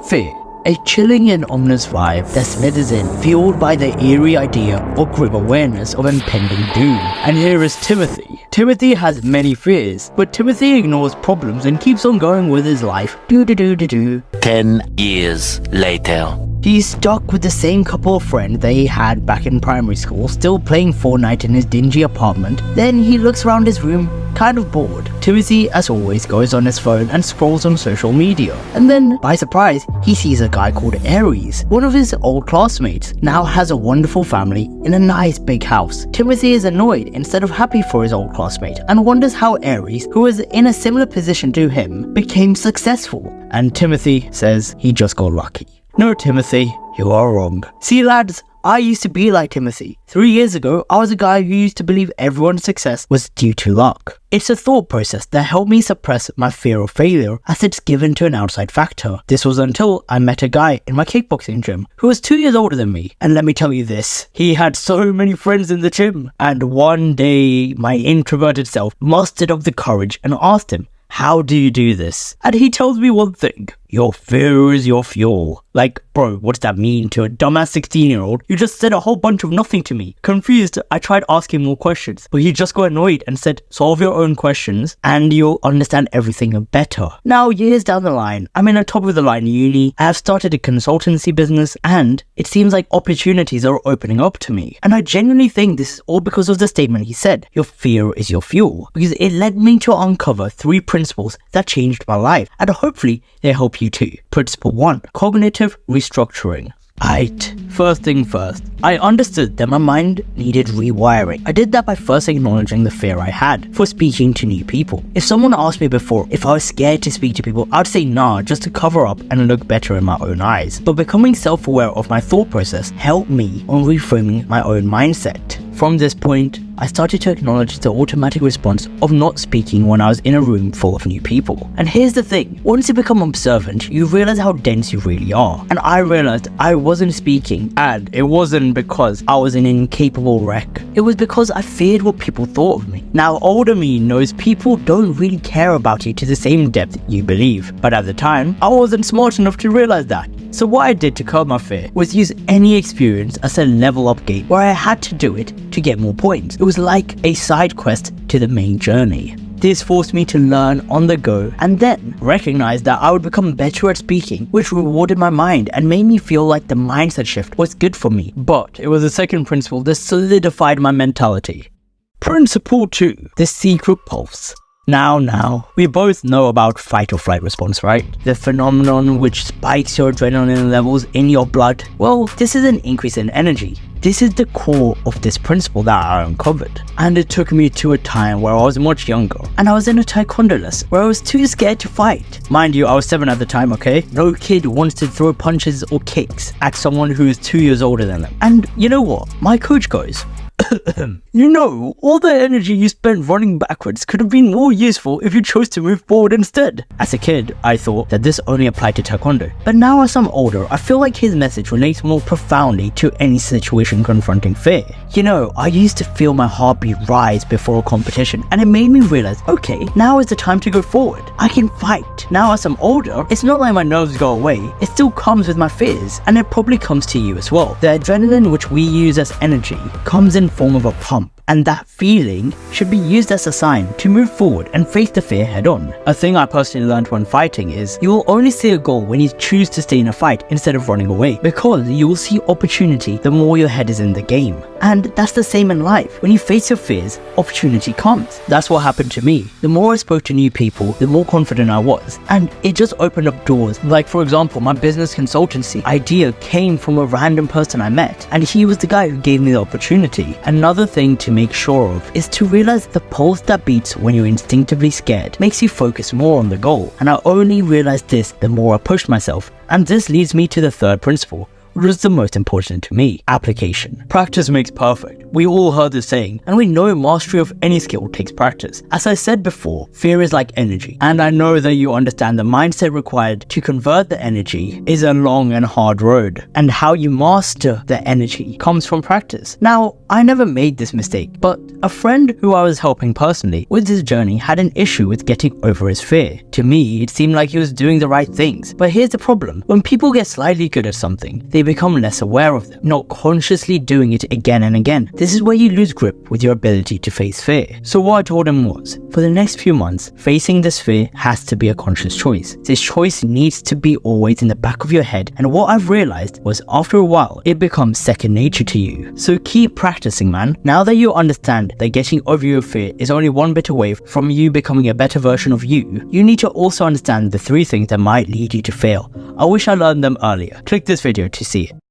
Fear. A chilling and ominous vibe that slithers in, fueled by the eerie idea or grim awareness of impending doom. And here is Timothy. Timothy has many fears, but Timothy ignores problems and keeps on going with his life. 10 years later. He's stuck with the same couple of friends that he had back in primary school, still playing Fortnite in his dingy apartment. Then he looks around his room, kind of bored. Timothy, as always, goes on his phone and scrolls on social media. And then, by surprise, he sees a guy called Aries. One of his old classmates now has a wonderful family in a nice big house. Timothy is annoyed instead of happy for his old classmate and wonders how Aries, who was in a similar position to him, became successful. And Timothy says he just got lucky. No, Timothy, you are wrong. See, lads, I used to be like Timothy. 3 years ago, I was a guy who used to believe everyone's success was due to luck. It's a thought process that helped me suppress my fear of failure as it's given to an outside factor. This was until I met a guy in my kickboxing gym who was 2 years older than me. And let me tell you this, he had so many friends in the gym. And one day, my introverted self mustered up the courage and asked him, "How do you do this?" And he tells me one thing: your fear is your fuel. Like, bro, what does that mean to a dumbass 16-year-old? You just said a whole bunch of nothing to me. Confused, I tried asking more questions, but he just got annoyed and said, solve your own questions and you'll understand everything better. Now, years down the line, I'm in a top-of-the-line uni, I have started a consultancy business, and it seems like opportunities are opening up to me. And I genuinely think this is all because of the statement he said, your fear is your fuel, because it led me to uncover 3 principles that changed my life, and hopefully they help you too. Principle 1, cognitive restructuring. First thing first, I understood that my mind needed rewiring. I did that by first acknowledging the fear I had for speaking to new people. If someone asked me before if I was scared to speak to people, I'd say nah, just to cover up and look better in my own eyes. But becoming self-aware of my thought process helped me on reframing my own mindset. From this point, I started to acknowledge the automatic response of not speaking when I was in a room full of new people. And here's the thing, once you become observant, you realize how dense you really are. And I realized I wasn't speaking, and it wasn't because I was an incapable wreck. It was because I feared what people thought of me. Now, older me knows people don't really care about you to the same depth you believe. But at the time, I wasn't smart enough to realize that. So what I did to curb my fear was use any experience as a level up gate where I had to do it to get more points. It was like a side quest to the main journey. This forced me to learn on the go and then recognize that I would become better at speaking, which rewarded my mind and made me feel like the mindset shift was good for me. But it was the second principle that solidified my mentality. Principle 2, the secret pulse. Now, we both know about fight or flight response, right? The phenomenon which spikes your adrenaline levels in your blood. Well, this is an increase in energy. This is the core of this principle that I uncovered. And it took me to a time where I was much younger. And I was in a taekwondo lesson where I was too scared to fight. Mind you, I was 7 at the time, okay? No kid wants to throw punches or kicks at someone who is 2 years older than them. And you know what? My coach goes, you know, all the energy you spent running backwards could have been more useful if you chose to move forward instead. As a kid, I thought that this only applied to taekwondo. But now as I'm older, I feel like his message relates more profoundly to any situation confronting fear. You know, I used to feel my heartbeat rise before a competition, and it made me realize, okay, now is the time to go forward. I can fight. Now as I'm older, it's not like my nerves go away. It still comes with my fears, and it probably comes to you as well. The adrenaline which we use as energy comes in form of a pump, and that feeling should be used as a sign to move forward and face the fear head on. A thing I personally learned when fighting is you will only see a goal when you choose to stay in a fight instead of running away, because you will see opportunity the more your head is in the game. And that's the same in life. When you face your fears, opportunity comes. That's what happened to me. The more I spoke to new people, the more confident I was, and it just opened up doors. Like, for example, my business consultancy idea came from a random person I met, and he was the guy who gave me the opportunity. Another thing to make sure of is to realize the pulse that beats when you're instinctively scared makes you focus more on the goal. And I only realized this the more I pushed myself. And this leads me to the third principle, which is the most important to me: application. Practice makes perfect, We all heard this saying, and we know mastery of any skill takes practice. As I said before, fear is like energy, and I know that you understand the mindset required to convert the energy is a long and hard road, and how you master the energy comes from practice. Now, I never made this mistake, but a friend who I was helping personally with his journey had an issue with getting over his fear. To me, it seemed like he was doing the right things, but here's the problem. When people get slightly good at something, they become less aware of them, not consciously doing it again and again. This is where you lose grip with your ability to face fear. So what I told him was, for the next few months, facing this fear has to be a conscious choice. This choice needs to be always in the back of your head, and what I've realized was after a while, it becomes second nature to you. So keep practicing, man. Now that you understand that getting over your fear is only one bit away from you becoming a better version of you, you need to also understand the 3 things that might lead you to fail. I wish I learned them earlier. Click this video to see.